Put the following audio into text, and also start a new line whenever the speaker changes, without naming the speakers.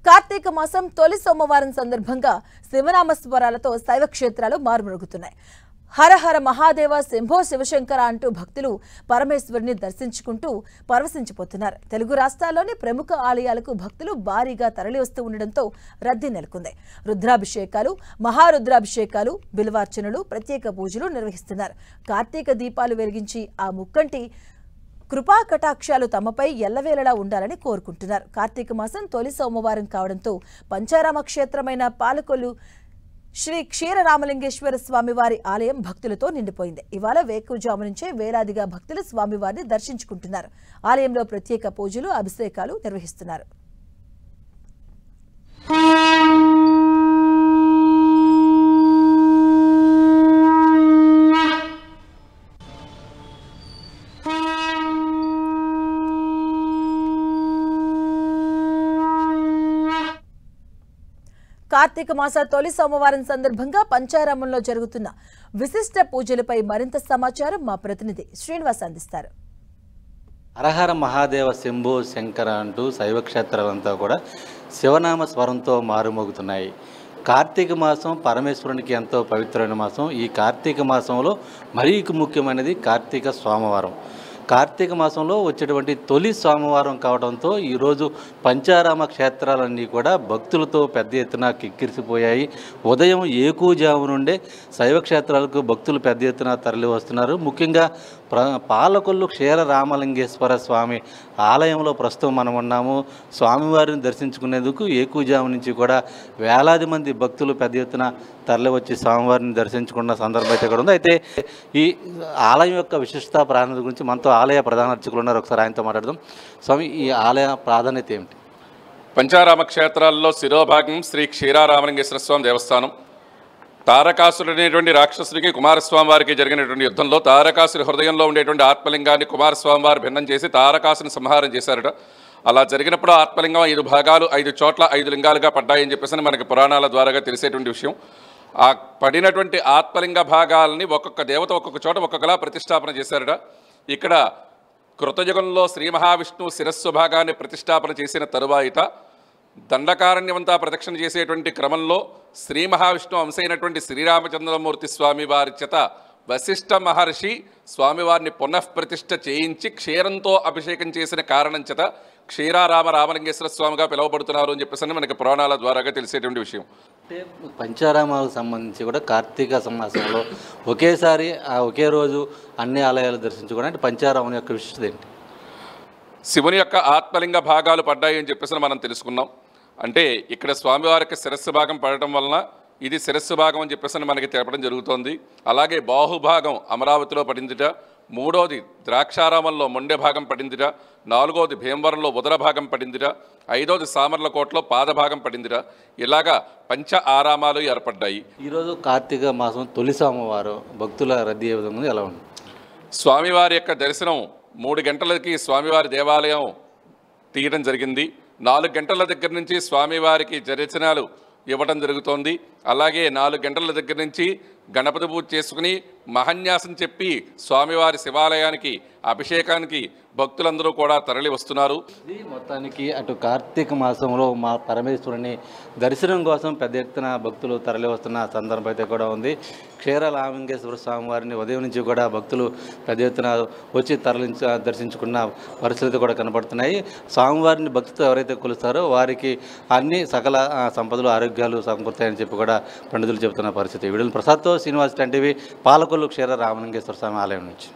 కార్తీక మాసం తొలి సోమవారం సందర్భంగా శివనామస్వరాలతో శైవ క్షేత్రాలు మారుమరుగుతున్నాయి. హర హర మహాదేవ శంభో శివశంకర అంటూ భక్తులు పరమేశ్వరుని దర్శించుకుంటూ పరవశించిపోతున్నారు. తెలుగు రాష్ట్రాల్లోని ప్రముఖ ఆలయాలకు భక్తులు భారీగా తరలివస్తూ ఉండడంతో రద్దీ నెలకొంది. రుద్రాభిషేకాలు, మహారుద్రాభిషేకాలు, బిల్వార్చనలు, ప్రత్యేక పూజలు నిర్వహిస్తున్నారు. కార్తీక దీపాలు వెలిగించి ఆ ముక్కంటి కృపా కటాక్షాలు తమపై ఎల్లవేళలా ఉండాలని కోరుకుంటున్నారు. కార్తీక మాసం తొలి సోమవారం కావడంతో పంచారామ క్షేత్రమైన పాలకొల్లు శ్రీ క్షీరరామలింగేశ్వర స్వామివారి ఆలయం భక్తులతో నిండిపోయింది. ఇవాళ వేకువజాము నుంచే వేలాదిగా భక్తులు స్వామివారిని దర్శించుకుంటున్నారు. ఆలయంలో ప్రత్యేక పూజలు, అభిషేకాలు నిర్వహిస్తున్నారు. కార్తీక మాస తొలి సోమవారం సందర్భంగా పంచారామంలో జరుగుతున్న విశిష్ట పూజలపై మరింత సమాచారం మా ప్రతినిధి శ్రీనివాస్ అందిస్తారు.
హరహర మహాదేవ శంభో శంకర అంటూ శైవ క్షేత్రాలంతా కూడా శివనామ స్వరంతో మారుమోగుతున్నాయి. కార్తీక మాసం పరమేశ్వరునికి ఎంతో పవిత్రమైన మాసం. ఈ కార్తీక మాసంలో మరీ ముఖ్యమైనది కార్తీక సోమవారం. కార్తీక మాసంలో వచ్చేటువంటి తొలి సోమవారం కావడంతో ఈరోజు పంచారామ క్షేత్రాలన్నీ కూడా భక్తులతో పెద్ద ఎత్తున కిక్కిరిసిపోయాయి. ఉదయం ఏకూజాము నుండే శైవ క్షేత్రాలకు భక్తులు పెద్ద ఎత్తున తరలి వస్తున్నారు. ముఖ్యంగా పాలకొల్లు క్షీరరామలింగేశ్వర స్వామి ఆలయంలో ప్రస్తుతం మనం ఉన్నాము. స్వామివారిని దర్శించుకునేందుకు ఏకూజాము నుంచి కూడా వేలాది మంది భక్తులు పెద్ద ఎత్తున తరలి వచ్చి స్వామివారిని దర్శించుకున్న సందర్భం అయితే కూడా ఉంది. అయితే ఈ ఆలయం యొక్క విశిష్టత ప్రాధాన్యత గురించి మనతో ఆలయ ప్రధాన అర్చకులు ఉన్నారు. ఒకసారి ఆయనతో మాట్లాడదాం. స్వామి, ఈ ఆలయ ప్రాధాన్యత ఏమిటి?
పంచారామ క్షేత్రాల్లో శిరోభాగం శ్రీ క్షీరరామలింగేశ్వర స్వామి దేవస్థానం. తారకాసురుడు అనేటువంటి రాక్షసుడికి కుమారస్వామి వారికి జరిగినటువంటి యుద్ధంలో తారకాసురి హృదయంలో ఉండేటువంటి ఆత్మలింగాన్ని కుమారస్వామి వారు భిన్నం చేసి తారకాసుని సంహారం చేశారట. అలా జరిగినప్పుడు ఆత్మలింగం 5 భాగాలు 5 చోట్ల 5 లింగాలుగా పడ్డాయని చెప్పేసి మనకి పురాణాల ద్వారా తెలిసేటువంటి విషయం. ఆ పడినటువంటి ఆత్మలింగ భాగాలని ఒక్కొక్క దేవత ఒక్కొక్క చోట ఒక్కొక్కలా ప్రతిష్టాపన చేశారట. ఇక్కడ కృతయుగంలో శ్రీ మహావిష్ణువు శిరస్సు భాగాన్ని ప్రతిష్టాపన చేసిన తరువాత దండకారణ్యమంతా ప్రదక్షిణ చేసేటువంటి క్రమంలో శ్రీ మహావిష్ణువు అంశైనటువంటి శ్రీరామచంద్రమూర్తి స్వామి వారి చేత వశిష్ఠ మహర్షి స్వామివారిని పునఃప్రతిష్ఠ చేయించి క్షీరంతో అభిషేకం చేసిన కారణం చేత రామలింగేశ్వర స్వామిగా పిలువబడుతున్నారు అని చెప్పేసి మనకి పురాణాల ద్వారా తెలిసేటువంటి విషయం.
అంటే పంచారామాలకు సంబంధించి కూడా కార్తీక మాసంలో ఒకేసారి ఒకే రోజు అన్ని ఆలయాలు దర్శించుకోవడం అంటే పంచారామం యొక్క విశిష్టత ఏంటి?
శివుని యొక్క ఆత్మలింగ భాగాలు పడ్డాయి అని చెప్పేసి మనం తెలుసుకున్నాం. అంటే ఇక్కడ స్వామివారికి శిరస్సు భాగం పడటం వలన ఇది శిరస్సు భాగం అని చెప్పేసి మనకి తెలపడం జరుగుతోంది. అలాగే బాహుభాగం అమరావతిలో పడిందిట, 3వది ద్రాక్షారామంలో మొండె భాగం పడిందిట, 4వది భీమవరంలో ఉదర భాగం పడిందిట, 5వది సామర్లకోటలో పాదభాగం పడిందిట. ఇలాగా పంచ ఆరామాలు ఏర్పడ్డాయి.
ఈరోజు కార్తీక మాసం తొలి సోమవారం భక్తుల రద్దీ ఏ విధంగా ఎలా ఉంది?
స్వామివారి యొక్క దర్శనం 3 గంటలకి స్వామివారి దేవాలయం తీయడం జరిగింది. 4 గంటల దగ్గర నుంచి స్వామివారికి దర్శనాలు ఇవ్వడం జరుగుతోంది. అలాగే 4 గంటల దగ్గర నుంచి గణపతి పూజ చేసుకుని మహన్యాసం చెప్పి స్వామివారి శివాలయానికి అభిషేకానికి భక్తులందరూ కూడా తరలి వస్తున్నారు.
మొత్తానికి అటు కార్తీక మాసంలో మా పరమేశ్వరుని దర్శనం కోసం పెద్ద ఎత్తున భక్తులు తరలి వస్తున్న సందర్భం అయితే కూడా ఉంది. క్షీరరామలింగేశ్వర స్వామి వారిని ఉదయం నుంచి కూడా భక్తులు పెద్ద ఎత్తున వచ్చి దర్శించుకున్న పరిస్థితులు కూడా కనబడుతున్నాయి. స్వామివారిని భక్తితో ఎవరైతే కొలుస్తారో వారికి అన్ని సకల సంపదలు ఆరోగ్యాలు సమకూరుతాయని చెప్పి కూడా పండితులు చెబుతున్న పరిస్థితి. వీడియోలు ప్రసాద్తో శ్రీనివాస్ టీవీ, పాలకొల్లు క్షీరరామలింగేశ్వర స్వామి ఆలయం నుంచి.